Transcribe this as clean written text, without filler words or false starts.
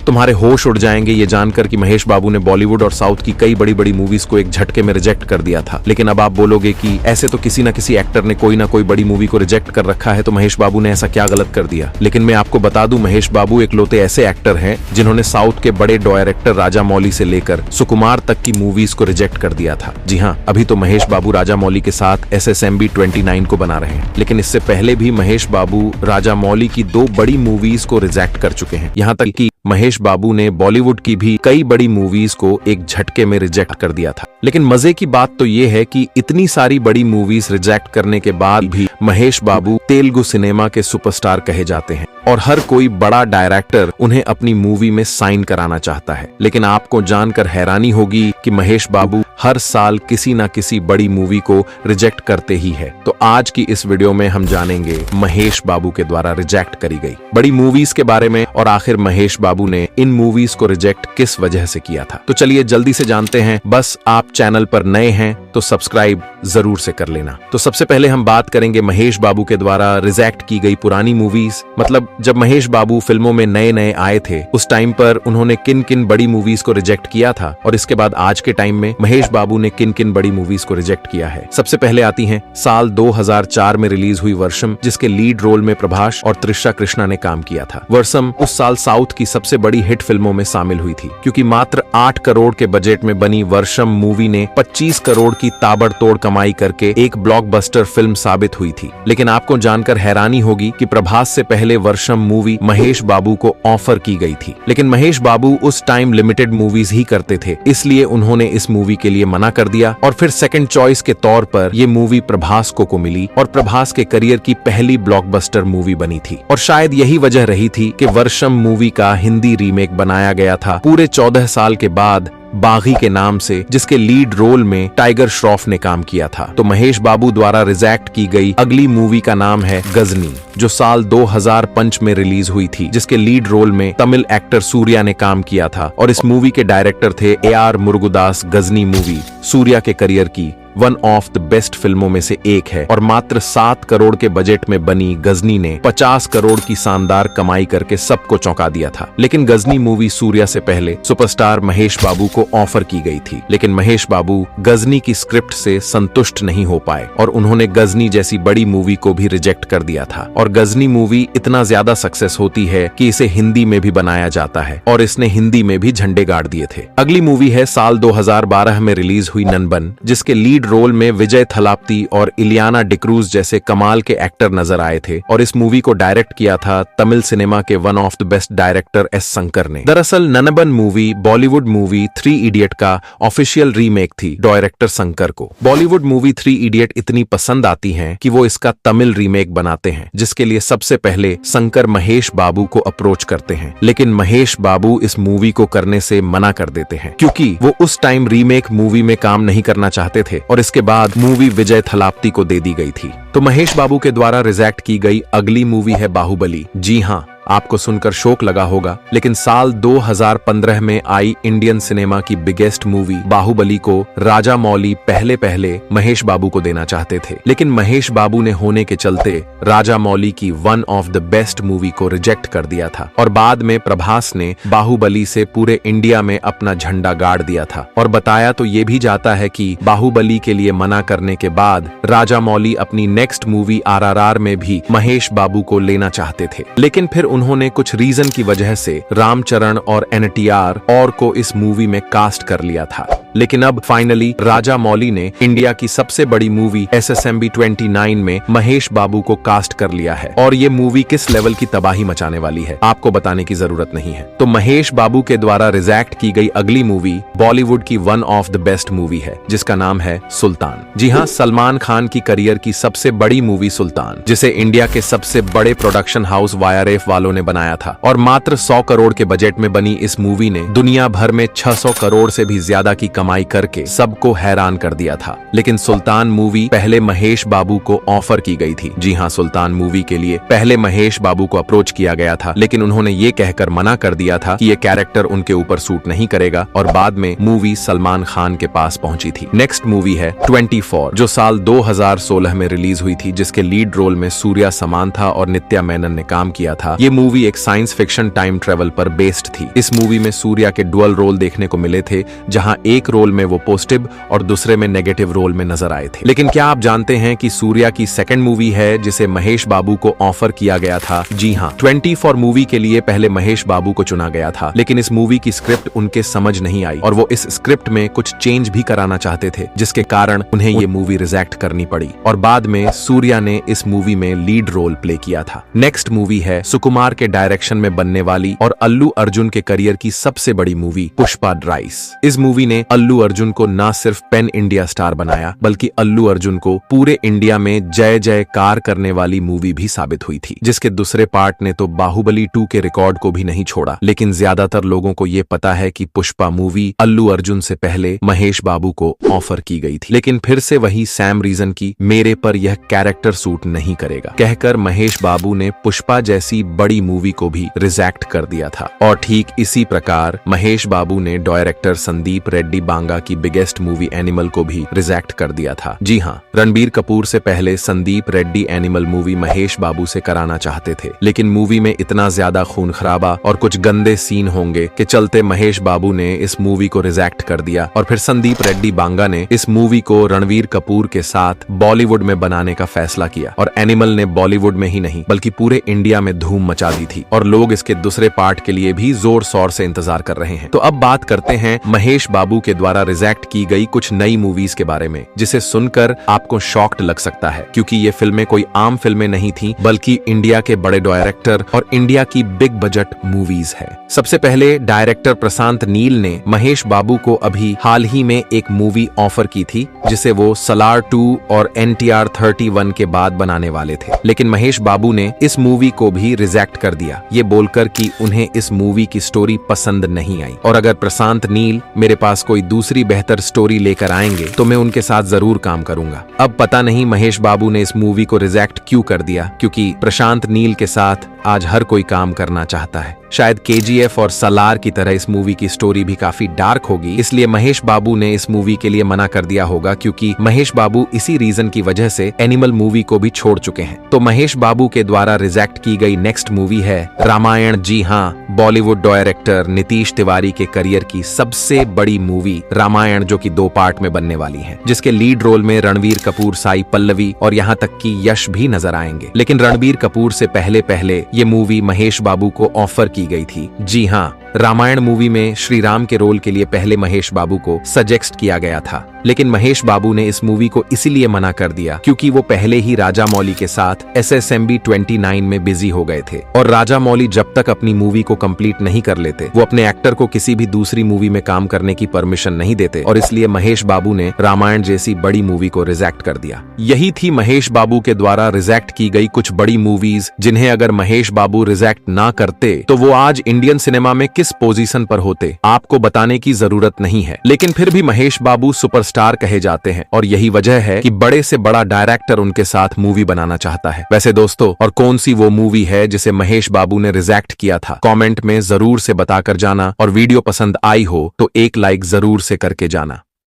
तुम्हारे होश उड़ जाएंगे ये जानकर कि महेश बाबू ने बॉलीवुड और साउथ की कई बड़ी बड़ी मूवीज को एक झटके में रिजेक्ट कर दिया था। लेकिन अब आप बोलोगे कि ऐसे तो किसी न किसी एक्टर ने कोई ना कोई बड़ी मूवी को रिजेक्ट कर रखा है, तो महेश बाबू ने ऐसा क्या गलत कर दिया। लेकिन मैं आपको बता दूं, महेश बाबू इकलौते ऐसे एक्टर हैं जिन्होंने साउथ के बड़े डायरेक्टर राजामौली से लेकर सुकुमार तक की मूवीज को रिजेक्ट कर दिया था। जी हाँ, अभी तो महेश बाबू राजामौली के साथ SSMB 29 को बना रहे हैं, लेकिन इससे पहले भी महेश बाबू राजामौली की 2 बड़ी मूवीज को रिजेक्ट कर चुके हैं। यहाँ तक कि महेश बाबू ने बॉलीवुड की भी कई बड़ी मूवीज को एक झटके में रिजेक्ट कर दिया था। लेकिन मजे की बात तो ये है कि इतनी सारी बड़ी मूवीज रिजेक्ट करने के बाद भी महेश बाबू तेलुगु सिनेमा के सुपरस्टार कहे जाते हैं और हर कोई बड़ा डायरेक्टर उन्हें अपनी मूवी में साइन कराना चाहता है। लेकिन आपको जानकर हैरानी होगी कि महेश बाबू हर साल किसी न किसी बड़ी मूवी को रिजेक्ट करते ही है। तो आज की इस वीडियो में हम जानेंगे महेश बाबू के द्वारा रिजेक्ट करी गई बड़ी मूवीज के बारे में और आखिर महेश बाबू ने इन मूवीज को रिजेक्ट किस वजह से किया था। तो चलिए जल्दी से जानते हैं। बस आप चैनल पर नए हैं तो सब्सक्राइब जरूर से कर लेना। तो सबसे पहले हम बात करेंगे महेश बाबू के द्वारा रिजेक्ट की गई पुरानी मूवीज। मतलब जब महेश बाबू फिल्मों में नए नए आए थे उस टाइम पर उन्होंने किन किन बड़ी मूवीज को रिजेक्ट किया था, और इसके बाद आज के टाइम में महेश बाबू ने किन किन बड़ी मूवीज को रिजेक्ट किया है। सबसे पहले आती हैं साल 2004 में रिलीज हुई वर्षम, जिसके लीड रोल में प्रभास और त्रिशा कृष्णा ने काम किया था। वर्षम उस साल साउथ की सबसे बड़ी हिट फिल्मों में शामिल हुई थी, क्योंकि मात्र 8 करोड़ के बजट में बनी वर्षम मूवी ने 25 करोड़ की ताबड़तोड़ कमाई करके एक ब्लॉकबस्टर फिल्म साबित हुई थी। लेकिन आपको जानकर हैरानी होगी कि प्रभास से पहले वर्षम मूवी महेश बाबू को ऑफर की गई थी, लेकिन महेश बाबू उस टाइम लिमिटेड मूवीज ही करते थे, इसलिए उन्होंने इस मूवी के लिए मना कर दिया और फिर सेकंड चॉइस के तौर पर ये मूवी प्रभास को मिली और प्रभास के करियर की पहली ब्लॉकबस्टर मूवी बनी थी। और शायद यही वजह रही थी कि वर्षम मूवी का हिंदी रीमेक बनाया गया था पूरे 14 साल के बाद बागी के नाम से, जिसके लीड रोल में टाइगर श्रॉफ ने काम किया था। तो महेश बाबू द्वारा रिजेक्ट की गई अगली मूवी का नाम है गजनी, जो साल 2005 में रिलीज हुई थी, जिसके लीड रोल में तमिल एक्टर सूर्या ने काम किया था और इस मूवी के डायरेक्टर थे AR मुरुगदास। गजनी मूवी सूर्या के करियर की वन ऑफ द बेस्ट फिल्मों में से एक है और मात्र 7 करोड़ के बजट में बनी गजनी ने 50 करोड़ की शानदार कमाई करके सबको चौंका दिया था। लेकिन गजनी मूवी सूर्या से पहले सुपरस्टार महेश बाबू को ऑफर की गई थी, लेकिन महेश बाबू गजनी की स्क्रिप्ट से संतुष्ट नहीं हो पाए और उन्होंने गजनी जैसी बड़ी मूवी को भी रिजेक्ट कर दिया था। और गजनी मूवी इतना ज्यादा सक्सेस होती है कि इसे हिंदी में भी बनाया जाता है और इसने हिंदी में भी झंडे गाड़ दिए थे। अगली मूवी है साल 2012 में रिलीज हुई ननबन, जिसके लीड रोल में विजय थलापती और इलियाना डिक्रूज जैसे कमाल के एक्टर नजर आए थे और इस मूवी को डायरेक्ट किया था तमिल सिनेमा के one of the best director S Shankar ने। दरअसल ननबन मूवी बॉलीवुड मूवी 3 इडियट का ऑफिशियल रीमेक थी डायरेक्टर शंकर को। बॉलीवुड मूवी 3 इडियट इतनी पसंद आती है कि वो इसका तमिल रीमेक बनाते हैं, जिसके लिए सबसे पहले शंकर महेश बाबू को अप्रोच करते हैं, लेकिन महेश बाबू इस मूवी को करने से मना कर देते हैं, क्योंकि वो उस टाइम रीमेक मूवी में काम नहीं करना चाहते थे और इसके बाद मूवी विजय थलापती को दे दी गई थी। तो महेश बाबू के द्वारा रिजेक्ट की गई अगली मूवी है बाहुबली। जी हाँ, आपको सुनकर शौक लगा होगा, लेकिन साल 2015 में आई इंडियन सिनेमा की बिगेस्ट मूवी बाहुबली को राजामौली पहले महेश बाबू को देना चाहते थे, लेकिन महेश बाबू ने होने के चलते राजामौली की one of the best movie को रिजेक्ट कर दिया था और बाद में प्रभास ने बाहुबली से पूरे इंडिया में अपना झंडा गाड़ दिया था। और बताया तो ये भी जाता है कि बाहुबली के लिए मना करने के बाद राजामौली अपनी नेक्स्ट मूवी RRR में भी महेश बाबू को लेना चाहते थे, लेकिन फिर उन्होंने कुछ रीजन की वजह से रामचरण और NTR और को इस मूवी में कास्ट कर लिया था। लेकिन अब फाइनली राजामौली ने इंडिया की सबसे बड़ी मूवी SSMB 29 में महेश बाबू को कास्ट कर लिया है और ये मूवी किस लेवल की तबाही मचाने वाली है आपको बताने की जरूरत नहीं है। तो महेश बाबू के द्वारा रिजेक्ट की गई अगली मूवी बॉलीवुड की one of the best movie है, जिसका नाम है सुल्तान। जी हाँ, सलमान खान की करियर की सबसे बड़ी मूवी सुल्तान, जिसे इंडिया के सबसे बड़े प्रोडक्शन हाउस YRF वालों ने बनाया था और मात्र 100 करोड़ के बजट में बनी इस मूवी ने दुनिया भर में 600 करोड़ से भी ज्यादा की कमाई करके सबको हैरान कर दिया था। लेकिन सुल्तान मूवी पहले महेश बाबू को ऑफर की गई थी। जी हाँ, सुल्तान मूवी के लिए पहले महेश बाबू को अप्रोच किया गया था, लेकिन उन्होंने ये कहकर मना कर दिया था कि ये कैरेक्टर उनके ऊपर सूट नहीं करेगा, और बाद में मूवी सलमान खान के पास पहुंची थी। नेक्स्ट मूवी है 24, जो साल 2016 में रिलीज हुई थी, जिसके लीड रोल में सूर्या समांथा और नित्या मेनन ने काम किया था। ये मूवी एक साइंस फिक्शन टाइम ट्रेवल पर बेस्ड थी। इस मूवी में सूर्या के डुअल रोल देखने को मिले थे, जहां एक रोल में वो पॉजिटिव और दूसरे में नेगेटिव रोल में नजर आए थे। लेकिन क्या आप जानते हैं कि सूर्या की सेकंड मूवी है जिसे महेश बाबू को ऑफर किया गया था? जी हाँ, 24 मूवी के लिए पहले महेश बाबू को चुना गया था, लेकिन इस मूवी की स्क्रिप्ट उनके समझ नहीं आई और वो इस स्क्रिप्ट में कुछ चेंज भी कराना चाहते थे, जिसके कारण उन्हें ये मूवी रिजेक्ट करनी पड़ी और बाद में सूर्या ने इस मूवी में लीड रोल प्ले किया था। नेक्स्ट मूवी है सुकुमार के डायरेक्शन में बनने वाली और अल्लू अर्जुन के करियर की सबसे बड़ी मूवी पुष्पा ड्राइस। इस मूवी ने अल्लू अर्जुन को न सिर्फ पैन इंडिया स्टार बनाया, बल्कि अल्लू अर्जुन को पूरे इंडिया में जय जयकार करने वाली मूवी भी साबित हुई थी, जिसके दूसरे पार्ट ने तो बाहुबली 2 के रिकॉर्ड को भी नहीं छोड़ा। लेकिन ज्यादातर लोगों को ये पता है कि पुष्पा मूवी अल्लू अर्जुन से पहले महेश बाबू को ऑफर की गई थी, लेकिन फिर से वही सैम रीजन की मेरे पर यह कैरेक्टर सूट नहीं करेगा कहकर महेश बाबू ने पुष्पा जैसी बड़ी मूवी को भी रिजेक्ट कर दिया था। और ठीक इसी प्रकार महेश बाबू ने डायरेक्टर संदीप रेड्डी बांगा की बिगेस्ट मूवी एनिमल को भी रिजेक्ट कर दिया था। जी हाँ, रणबीर कपूर से पहले संदीप रेड्डी एनिमल मूवी महेश बाबू से कराना चाहते थे, लेकिन मूवी में इतना ज्यादा खून खराबा और कुछ गंदे सीन होंगे के चलते महेश बाबू ने इस मूवी को रिजेक्ट कर दिया और फिर संदीप रेड्डी बांगा ने इस मूवी को रणवीर कपूर के साथ बॉलीवुड में बनाने का फैसला किया और एनिमल ने बॉलीवुड में ही नहीं बल्कि पूरे इंडिया में धूम मचा दी थी और लोग इसके दूसरे पार्ट के लिए भी जोर शोर से इंतजार कर रहे हैं। तो अब बात करते हैं महेश बाबू के द्वारा रिजेक्ट की गई कुछ नई मूवीज के बारे में, जिसे सुनकर आपको शॉक्ड लग सकता है, क्योंकि ये फिल्में कोई आम फिल्में नहीं थी, बल्कि इंडिया के बड़े डायरेक्टर और इंडिया की बिग बजट मूवीज है। सबसे पहले डायरेक्टर प्रशांत नील ने महेश बाबू को अभी हाल ही में एक मूवी ऑफर की थी, जिसे वो सलार 2 और NTR 31 के बाद बनाने वाले थे, लेकिन महेश बाबू ने इस मूवी को भी रिजेक्ट कर दिया, ये बोलकर कि उन्हें इस मूवी की स्टोरी पसंद नहीं आई और अगर प्रशांत नील मेरे पास कोई दूसरी बेहतर स्टोरी लेकर आएंगे तो मैं उनके साथ जरूर काम करूंगा। अब पता नहीं महेश बाबू ने इस मूवी को रिजेक्ट क्यों कर दिया, क्योंकि प्रशांत नील के साथ आज हर कोई काम करना चाहता है। शायद KGF और सलार की तरह इस मूवी की स्टोरी भी काफी डार्क होगी, इसलिए महेश बाबू ने इस मूवी के लिए मना कर दिया होगा, क्योंकि महेश बाबू इसी रीजन की वजह से एनिमल मूवी को भी छोड़ चुके हैं। तो महेश बाबू के द्वारा रिजेक्ट की गई नेक्स्ट मूवी है रामायण। जी हाँ, बॉलीवुड डायरेक्टर नीतीश तिवारी के करियर की सबसे बड़ी मूवी रामायण, जो कि 2 पार्ट में बनने वाली है, जिसके लीड रोल में रणबीर कपूर, साई पल्लवी और यहाँ तक कि यश भी नजर आएंगे। लेकिन रणबीर कपूर से पहले ये मूवी महेश बाबू को ऑफर की गई थी। जी हाँ, रामायण मूवी में श्री राम के रोल के लिए पहले महेश बाबू को सजेस्ट किया गया था, लेकिन महेश बाबू ने इस मूवी को इसीलिए मना कर दिया क्योंकि वो पहले ही राजा मौली के साथ SSMB 29 में बिजी हो गए थे और राजा मौली जब तक अपनी मूवी को कंप्लीट नहीं कर लेते वो अपने एक्टर को किसी भी दूसरी मूवी में काम करने की परमिशन नहीं देते, और इसलिए महेश बाबू ने रामायण जैसी बड़ी मूवी को रिजेक्ट कर दिया। यही थी महेश बाबू के द्वारा रिजेक्ट की गई कुछ बड़ी मूवीज, जिन्हें अगर महेश बाबू रिजेक्ट ना करते तो वो आज इंडियन सिनेमा में किस पोजीशन पर होते आपको बताने की जरूरत नहीं है। लेकिन फिर भी महेश बाबू सुपरस्टार कहे जाते हैं और यही वजह है कि बड़े से बड़ा डायरेक्टर उनके साथ मूवी बनाना चाहता है। वैसे दोस्तों, और कौन सी वो मूवी है जिसे महेश बाबू ने रिजेक्ट किया था, कमेंट में जरूर से बताकर जाना, और वीडियो पसंद आई हो तो एक लाइक जरूर से करके जाना।